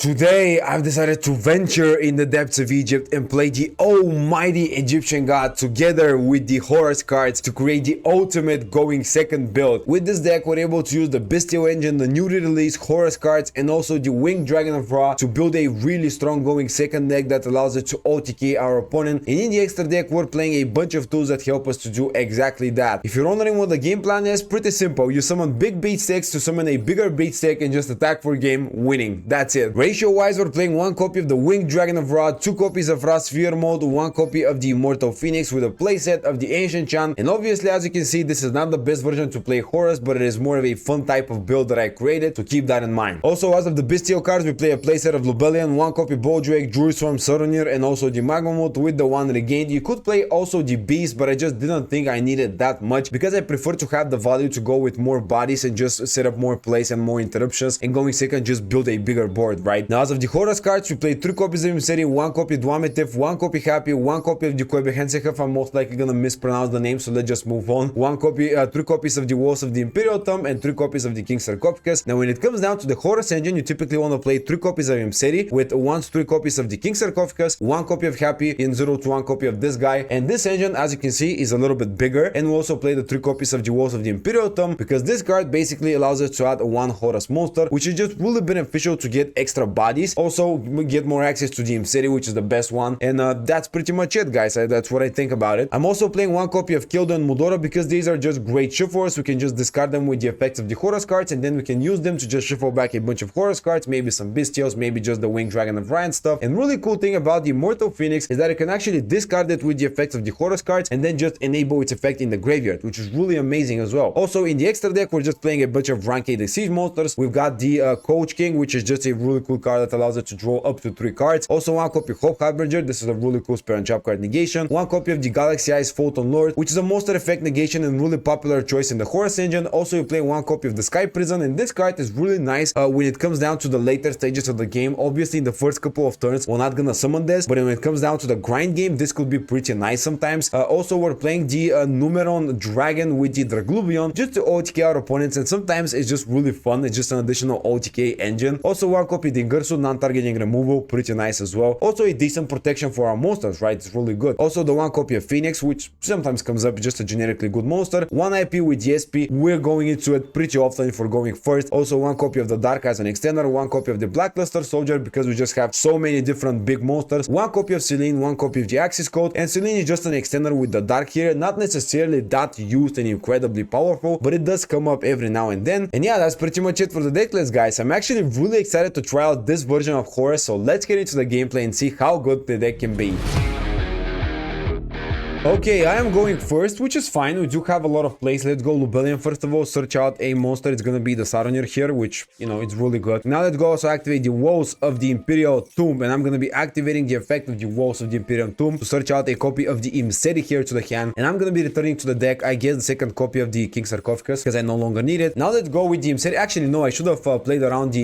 Today, I've decided to venture in the depths of Egypt and play the almighty Egyptian god together with the Horus cards to create the ultimate going second build. With this deck, we're able to use the Bestial engine, the newly released Horus cards, and also the Winged Dragon of Ra to build a really strong going second deck that allows us to OTK our opponent. And in the extra deck, we're playing a bunch of tools that help us to do exactly that. If you're wondering what the game plan is, pretty simple. You summon big bait stakes to summon a bigger bait stake and just attack for game, winning. That's it. Ratio wise, we're playing one copy of the Winged Dragon of Ra, two copies of Ra Sphere mode, one copy of the Immortal Phoenix with a playset of the Ancient Chan. And obviously, as you can see, this is not the best version to play Horus, but it is more of a fun type of build that I created, to keep that in mind. Also, as of the Bestial cards, we play a playset of Lubellion, one copy Boldrake, Druid Swarm, Saronir, and also the Magma mode with the one regained. You could play also the Beast, but I just didn't think I needed that much because I prefer to have the value to go with more bodies and just set up more plays and more interruptions, and going second just build a bigger board, right? Now, as of the Horus cards, we play 3 copies of Imseri, 1 copy Dwametif, 1 copy Happy, 1 copy of the Koebehensechef. I'm most likely gonna mispronounce the name, so let's just move on. 1 copy, 3 copies of the Walls of the Imperial Tomb, and 3 copies of the King Sarcophagus. Now, when it comes down to the Horus engine, you typically want to play 3 copies of Imseri with 3 copies of the King Sarcophagus, 1 copy of Happy, and 0 to 1 copy of this guy. And this engine, as you can see, is a little bit bigger. And we also play the 3 copies of the Walls of the Imperial Tomb because this card basically allows us to add 1 Horus monster, which is just really beneficial to get extra bodies. Also, we get more access to the Imseri, which is the best one. And that's pretty much it, guys. That's what I think about it. I'm also playing 1 copy of Kildo and Mudora because these are just great shufflers. We can just discard them with the effects of the Horus cards, and then we can use them to just shuffle back a bunch of Horus cards, maybe some Bestials, maybe just the Winged Dragon of Ra and stuff. And really cool thing about the Immortal Phoenix is that you can actually discard it with the effects of the Horus cards and then just enable its effect in the graveyard, which is really amazing as well. Also, in the extra deck, we're just playing a bunch of rank 8 siege monsters. We've got the Coach King, which is just a really cool card that allows us to draw up to 3 cards. Also, 1 copy of Hope Harbinger. This is a really cool spare and trap card negation. 1 copy of the Galaxy Eyes Photon Lord, which is a monster effect negation and really popular choice in the Horus engine. Also, you play 1 copy of the Sky Prison, and this card is really nice when it comes down to the later stages of the game. Obviously, in the first couple of turns, we're not gonna summon this, but when it comes down to the grind game, this could be pretty nice sometimes. Also, we're playing the Numeron Dragon with the Draglubion just to OTK our opponents, and sometimes it's just really fun. It's just an additional OTK engine. Also, 1 copy the Ingursu, non-targeting removal, pretty nice as well. Also, a decent protection for our monsters, right? It's really good. Also, the 1 copy of Phoenix, which sometimes comes up just a generically good monster. 1 IP with the SP. We're going into it pretty often if we're going first. Also, 1 copy of the Dark as an extender, 1 copy of the Blackluster Soldier because we just have so many different big monsters. 1 copy of Selene, 1 copy of the Axis Code, and Selene is just an extender with the Dark here. Not necessarily that used and incredibly powerful, but it does come up every now and then. And yeah, that's pretty much it for the decklist, guys. I'm actually really excited to try out this version of Horus, so let's get into the gameplay and see how good the deck can be. Okay, I am going first, which is fine. We do have a lot of plays. Let's go Lubellion first of all. Search out a monster. It's gonna be the Saronir here, which, you know, it's really good. Now let's go also activate the Walls of the Imperial Tomb, and I'm gonna be activating the effect of the Walls of the Imperial Tomb to search out a copy of the Imseri here to the hand, and I'm gonna be returning to the deck, I guess, the second copy of the King Sarcophagus because I no longer need it. Now let's go with the Imseri. Actually, no, I should have played around the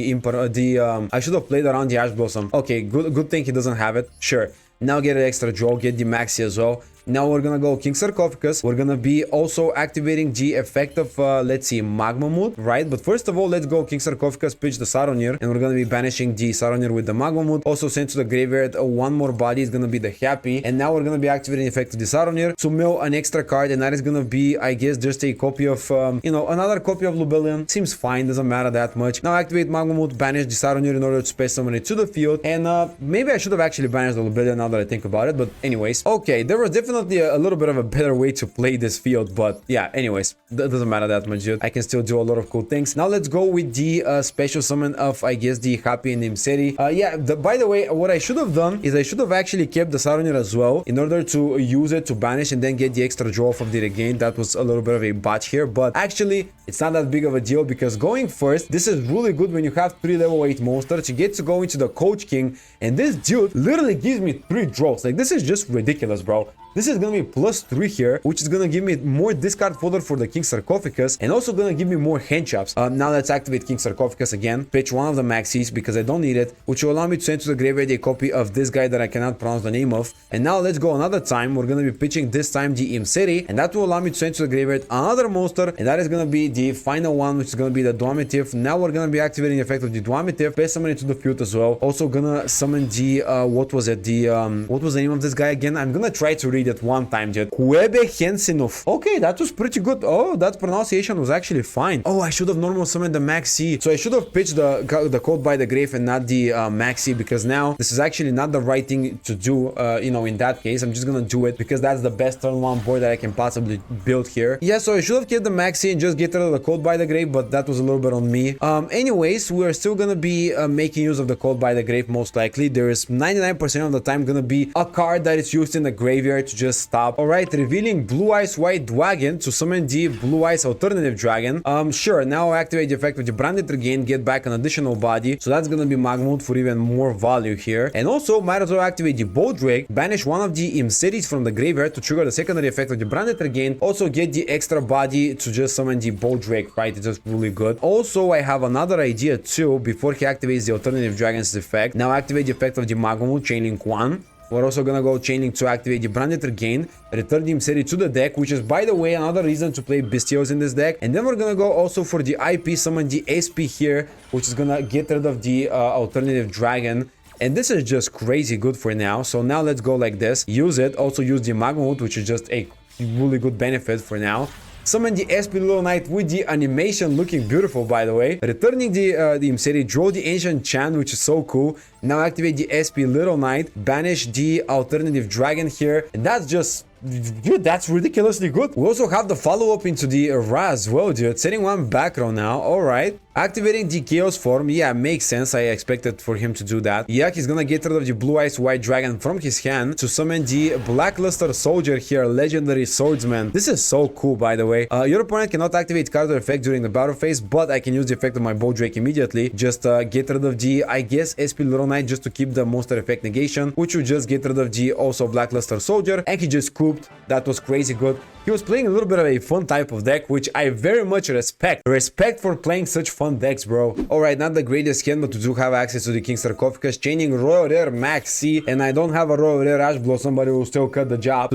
I should have played around the Ash Blossom. Okay, good thing he doesn't have it. Sure. Now get an extra draw, get the Maxi as well. Now we're gonna go King Sarcophagus. We're gonna be also activating the effect of, let's see, Magma Mood, right? But first of all, let's go King Sarcophagus, pitch the Saronir, and we're gonna be banishing the Saronir with the Magma Mood. Also sent to the graveyard, 1 more body is gonna be the Happy, and now we're gonna be activating the effect of the Saronir to mill an extra card, and that is gonna be, I guess, just a copy of, you know, another copy of Lubellion. Seems fine, doesn't matter that much. Now activate Magma Mood, banish the Saronir in order to space summon it to the field, and maybe I should have actually banished the Lubellion now that I think about it, but anyways. Okay, there was definitely a little bit of a better way to play this field, but yeah, anyways, that doesn't matter that much, dude. I can still do a lot of cool things. Now let's go with the special summon of, I guess, the Happy and Imseri. Yeah, by the way, what I should have done is I should have actually kept the Saronir as well in order to use it to banish and then get the extra draw of the regain. That was a little bit of a botch here, but actually it's not that big of a deal because going first, this is really good when you have 3 level 8 monsters. You get to go into the Coach King, and this dude literally gives me 3 draws. Like, this is just ridiculous, bro. This is gonna be +3 here, which is gonna give me more discard fodder for the King Sarcophagus, and also gonna give me more hand chops. Now let's activate King Sarcophagus again, pitch one of the maxis because I don't need it, which will allow me to send to the graveyard a copy of this guy that I cannot pronounce the name of. And now let's go another time. We're gonna be pitching this time the Imseri, and that will allow me to send to the graveyard another monster, and that is gonna be the final one, which is gonna be the Duamitif. Now we're gonna be activating the effect of the Duamitif, base summon it to the field as well. Also gonna summon the what was it? The what was the name of this guy again? I'm gonna try to read it one time, dude. Huebe Hensinov. Okay, that was pretty good. Oh, that pronunciation was actually fine. Oh, I should have normal summoned the Maxi. So I should have pitched the Code by the Grave and not the Maxi, because now this is actually not the right thing to do. You know, in that case, I'm just gonna do it because that's the best turn one board that I can possibly build here. Yeah, so I should have kept the Maxi and just get rid of the Code by the Grave, but that was a little bit on me. Anyways, we're still gonna be making use of the Code by the Grave most likely. There is 99% of the time gonna be a card that is used in the graveyard to just stop. Alright, revealing Blue Eyes White Dragon to summon the Blue Eyes Alternative Dragon. Sure, now activate the effect with the Branded Regain, get back an additional body, so that's gonna be Magmut for even more value here. And also, might as well activate the Bow Drake, banish one of the Imseris from the graveyard to trigger the secondary effect of the Branded Regain, also get the extra body to just summon the Bow Drake, right? It's just really good. Also, I have another idea too, before he activates the Alternative Dragon's effect. Now activate the effect of the Magmut, Chainlink 1. We're also gonna go Chainlink to activate the Branded Regain, return the Imseri to the deck, which is, by the way, another reason to play Bestios in this deck. And then we're gonna go also for the IP, summon the SP here, which is gonna get rid of the Alternative Dragon. And this is just crazy good for now. So now let's go like this. Use it. Also use the Magmut, which is just a really good benefit for now. Summon the SP Little Knight with the animation looking beautiful, by the way. Returning the Imseri, draw the Ancient Chant, which is so cool. Now activate the SP Little Knight, banish the Alternative Dragon here. And that's just... dude, that's ridiculously good. We also have the follow-up into the Ra as well, dude. Setting one back row now. Alright. Activating the Chaos form. Yeah, makes sense. I expected for him to do that. Yeah, he's gonna get rid of the Blue Eyes White Dragon from his hand to summon the Blackluster Soldier here, Legendary Swordsman. This is so cool, by the way. Your opponent cannot activate card or effect during the battle phase, but I can use the effect of my Bow Drake immediately. Just get rid of the, I guess, SP Little Knight just to keep the monster effect negation, which would just get rid of the also Blackluster Soldier, and he just cooped. That was crazy good. He was playing a little bit of a fun type of deck, which I very much respect. Respect for playing such fun decks, bro. Alright, not the greatest hand, but we do have access to the King Sarcophagus, chaining Royal Rare Maxi, and I don't have a Royal Rare Ash Blossom, but it will still cut the job.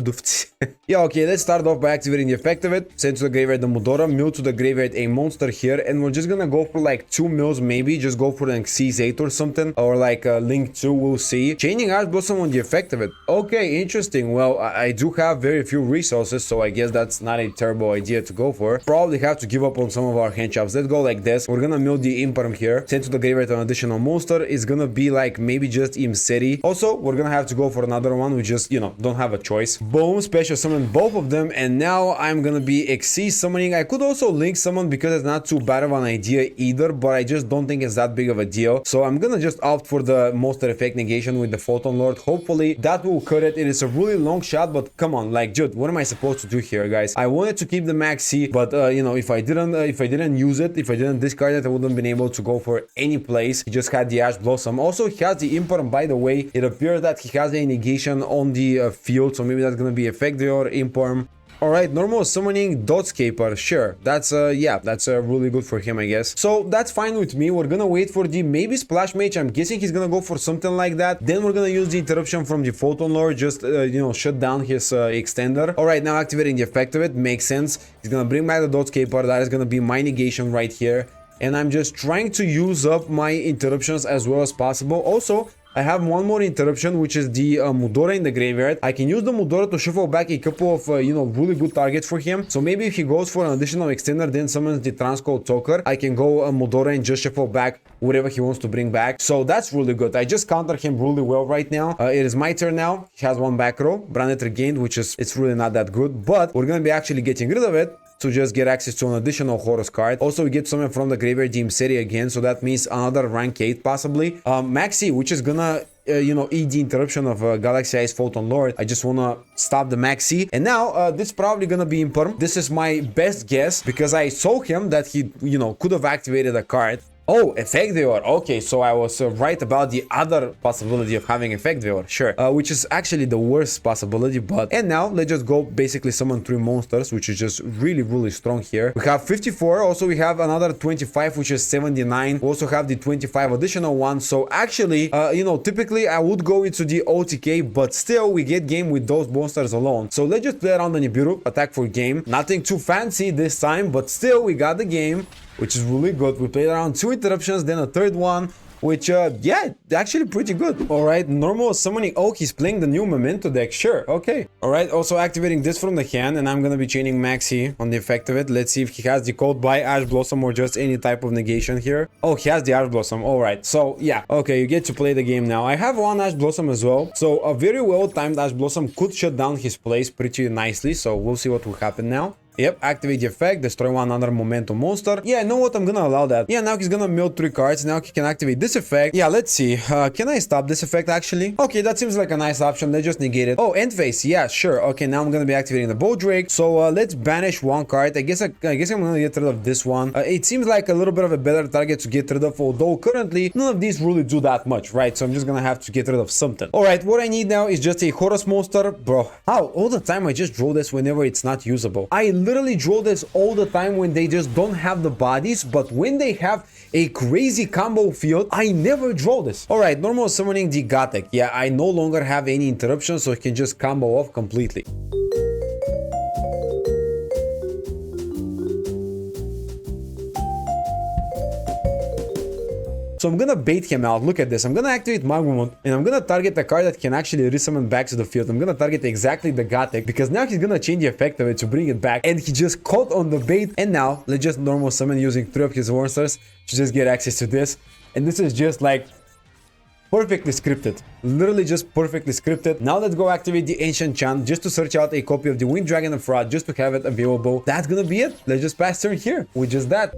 Yeah, okay, let's start off by activating the effect of it. Send to the graveyard the Mudora, mill to the graveyard a monster here, and we're just gonna go for like 2 mills maybe. Just go for like Seize 8 or something, or like Link 2, we'll see. Chaining Ash Blossom on the effect of it. Okay, interesting. Well, I do have very few resources, so I guess that's not a terrible idea to go for. Probably have to give up on some of our hand chops. Let's go like this. We're gonna mill the Imperm here. Send to the graveyard an additional monster. It's gonna be like maybe just Imseri. Also, we're gonna have to go for another one. We just, you know, don't have a choice. Boom, special summon both of them, and now I'm gonna be Xyz summoning. I could also link summon because it's not too bad of an idea either, but I just don't think it's that big of a deal. So I'm gonna just opt for the monster effect negation with the Photon Lord. Hopefully that will cut it. It is a really long shot, but come on, like, dude, what am I supposed to do here, guys? I wanted to keep the Maxi, but you know, if I didn't use it, if I didn't discard it, I wouldn't have been able to go for any place. He just had the Ash Blossom. Also, he has the Imperm, by the way. It appears that he has a negation on the field, so maybe that's gonna be effective or Imperm. Alright, normal summoning Dotscaper, sure, that's yeah, that's really good for him, I guess. So that's fine with me. We're gonna wait for the maybe Splash Mage. I'm guessing he's gonna go for something like that. Then we're gonna use the interruption from the Photon Lord, just you know, shut down his extender. Alright, now activating the effect of it, makes sense. He's gonna bring back the Dotscaper. That is gonna be my negation right here, and I'm just trying to use up my interruptions as well as possible. Also, I have one more interruption, which is the Mudora in the graveyard. I can use the Mudora to shuffle back a couple of, you know, really good targets for him. So maybe if he goes for an additional extender, then summons the Transcode Talker, I can go Mudora and just shuffle back whatever he wants to bring back. So that's really good. I just counter him really well right now. It is my turn now. He has one back row, Branded Regained, which is, it's really not that good, but we're going to be actually getting rid of it to just get access to an additional Horus card. Also, we get something from the graveyard, the Imseri again, so that means another rank 8 possibly. Maxi, which is gonna you know, eat the interruption of Galaxy Eyes Photon Lord. I just wanna stop the Maxi. And now, this is probably gonna be Imperm. This is my best guess, because I saw him that he, you know, could have activated a card. Oh, effect viewer. Okay, so I was right about the other possibility of having effect viewer. Sure. Which is actually the worst possibility. But and now let's just go basically summon 3 monsters, which is just really strong here. We have 54. Also, we have another 25, which is 79. We also have the 25 additional one. So actually, you know, typically I would go into the OTK, but still we get game with those monsters alone. So let's just play around the Nibiru, attack for game. Nothing too fancy this time, but still we got the game, which is really good. We played around 2 interruptions, then a third one, which yeah, actually pretty good. All right, normal summoning. Oh, he's playing the new Memento deck. Sure, okay. All right, also activating this from the hand, and I'm gonna be chaining Maxi on the effect of it. Let's see if he has the code by Ash Blossom or just any type of negation here. Oh, he has the Ash Blossom. All right, so yeah, okay, you get to play the game now. I have one Ash Blossom as well, so a very well timed Ash Blossom could shut down his plays pretty nicely. So we'll see what will happen now. Yep, activate the effect, destroy one other momentum monster. Yeah, I know what, I'm gonna allow that. Yeah, now he's gonna mill 3 cards. Now he can activate this effect. Yeah, let's see. Can I stop this effect actually? Okay, that seems like a nice option. Let's just negate it. Oh, end phase. Yeah, sure. Okay, now I'm gonna be activating the Bow Drake. So let's banish 1 card. I guess I'm gonna get rid of this one. It seems like a little bit of a better target to get rid of, although currently none of these really do that much, right? So I'm just gonna have to get rid of something. All right, what I need now is just a Horus monster. Bro, how all the time I just draw this whenever it's not usable. I literally draw this all the time when they just don't have the bodies, but when they have a crazy combo field, I never draw this. All right, normal summoning the Gotek. Yeah, I no longer have any interruptions, so I can just combo off completely. So I'm gonna bait him out. Look at this. I'm gonna activate Magmamon, and I'm gonna target a card that can actually resummon back to the field. I'm gonna target exactly the Gotek, because now he's gonna change the effect of it to bring it back, and he just caught on the bait. And now let's just normal summon using 3 of his monsters to just get access to this. And this is just like perfectly scripted, literally just perfectly scripted. Now let's go activate the Ancient Chant just to search out a copy of the Wind Dragon of Fraud, just to have it available. That's gonna be it. Let's just pass turn here with just that.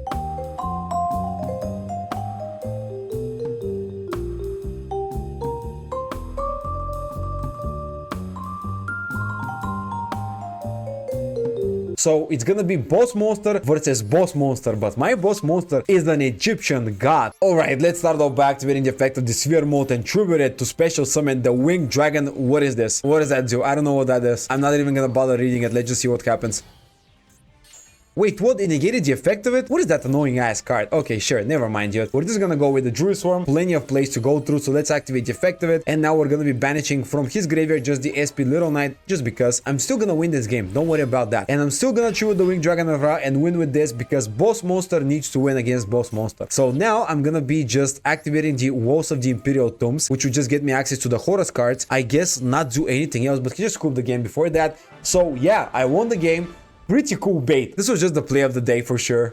So it's gonna be boss monster versus boss monster, but my boss monster is an Egyptian god. Alright, let's start off by activating the effect of the sphere mode and trigger it to special summon the winged dragon. What is this? What does that do? I don't know what that is. I'm not even gonna bother reading it. Let's just see what happens. Wait, what? It negated the effect of it? What is that annoying ass card? Okay, sure, never mind yet. We're just gonna go with the Druid Swarm. Plenty of plays to go through, so let's activate the effect of it. And now we're gonna be banishing from his graveyard just the SP Little Knight, just because I'm still gonna win this game. Don't worry about that. And I'm still gonna chew with the Winged Dragon of Ra and win with this, because boss monster needs to win against boss monster. So now I'm gonna be just activating the Walls of the Imperial Tombs, which will just get me access to the Horus cards. I guess not do anything else, but he just scooped the game before that. So yeah, I won the game. Pretty cool bait. This was just the play of the day for sure.